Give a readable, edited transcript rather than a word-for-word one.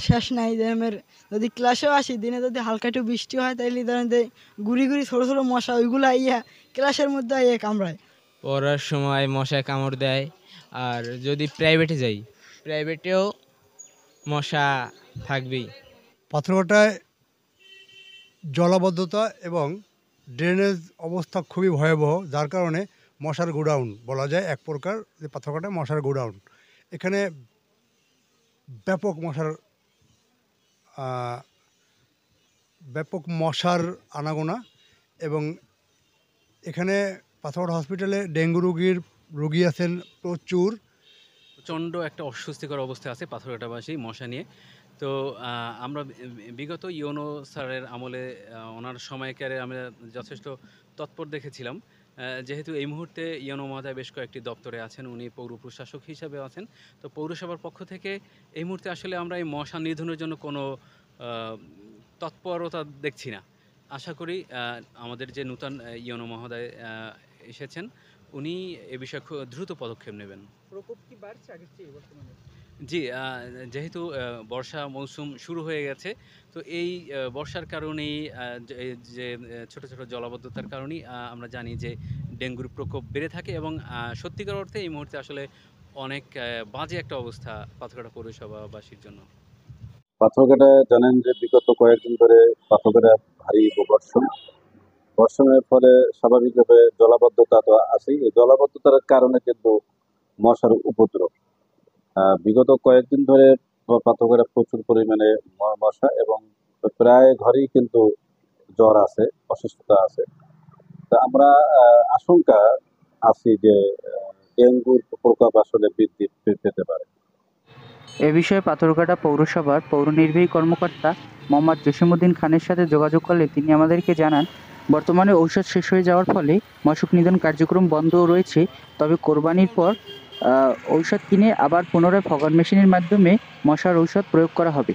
শেষ নাই ধরেন যদি ক্লাসেও আসি দিনে যদি হালকা একটু বৃষ্টি হয় তাইলে ধরেন যে গুড়ি গুড়ি ছোটো ছোটো মশা ওইগুলো আইয়া ক্লাসের মধ্যে আইয়া কামড়ায়। পড়ার সময় মশায় কামড় দেয়। আর যদি প্রাইভেটে যাই, প্রাইভেটেও মশা থাকবেই। পাথরঘাটায় জলাবদ্ধতা এবং ড্রেনেজ অবস্থা খুবই ভয়াবহ, যার কারণে মশার গোডাউন বলা যায় এক প্রকার, যে পাথরঘাটায় মশার গোডাউন। এখানে ব্যাপক মশার আনাগোনা, এবং এখানে পাথরঘাটা হসপিটালে ডেঙ্গু রোগী আছেন প্রচুর। প্রচণ্ড একটা অস্বস্তিকর অবস্থায় আছে পাথরঘাটাবাসী মশা নিয়ে। তো আমরা বিগত ইউনো স্যারের আমলে ওনার সময়কালে আমরা যথেষ্ট তৎপর দেখেছিলাম। যেহেতু এই মুহূর্তে ইউনো মহোদয় বেশ কয়েকটি দপ্তরে আছেন, উনি পৌর প্রশাসক হিসাবে আছেন। তো পৌরসভার পক্ষ থেকে এই মুহূর্তে আসলে আমরা এই মশা নিধনের জন্য কোনো তৎপরতা দেখছি না। আশা করি আমাদের যে নূতন ইউনো মহোদয় এসেছেন, উনি এ বিষয়ে খুব দ্রুত পদক্ষেপ নেবেন। প্রকোপ কি বাড়ছে আগের চেয়ে বর্তমানে? জি, যেহেতু বর্ষা মৌসুম শুরু হয়ে গেছে, তো এই বর্ষার কারণেই যে ছোট ছোট জলাবদ্ধতার কারণেই আমরা জানি যে ডেঙ্গুর প্রকোপ বেড়ে থাকে, এবং সত্যিকার অর্থে এই মুহূর্তে আসলে অনেক বাজে একটা অবস্থা পাথরঘাটা পৌরসভাবাসীর জন্য। পাথরঘাটায় জানেন যে বিগত কয়েকদিন ধরে পাথরঘাটা ভারী বর্ষণের ফলে স্বাভাবিকভাবে জলাবদ্ধতা তো আছেই। এই জলাবদ্ধতার কারণে কিন্তু মশার উপদ্রব। বিগত কয়েকদিন ধরে পাথরঘাটা প্রচুর পরিমাণে মশা, এবং প্রায় ঘরেই কিন্তু জ্বর আছে, অসুস্থতা আছে। তা আমরা আশঙ্কা আছি যে ডেঙ্গুর প্রকোপ আসলে বৃদ্ধি পেতে পারে। এ বিষয়ে পাথরঘাটা পৌরসভার পৌর নির্বাহী কর্মকর্তা মোহাম্মদ জসিমউদ্দিন খানের সাথে যোগাযোগ করলে তিনি আমাদেরকে জানান, বর্তমানে ঔষধ শেষ হয়ে যাওয়ার ফলে মশক নিধন কার্যক্রম বন্ধ রয়েছে। তবে কোরবানির পর ঔষধ কিনে আবার পুনরায় ফগার মেশিনের মাধ্যমে মশার ঔষধ প্রয়োগ করা হবে।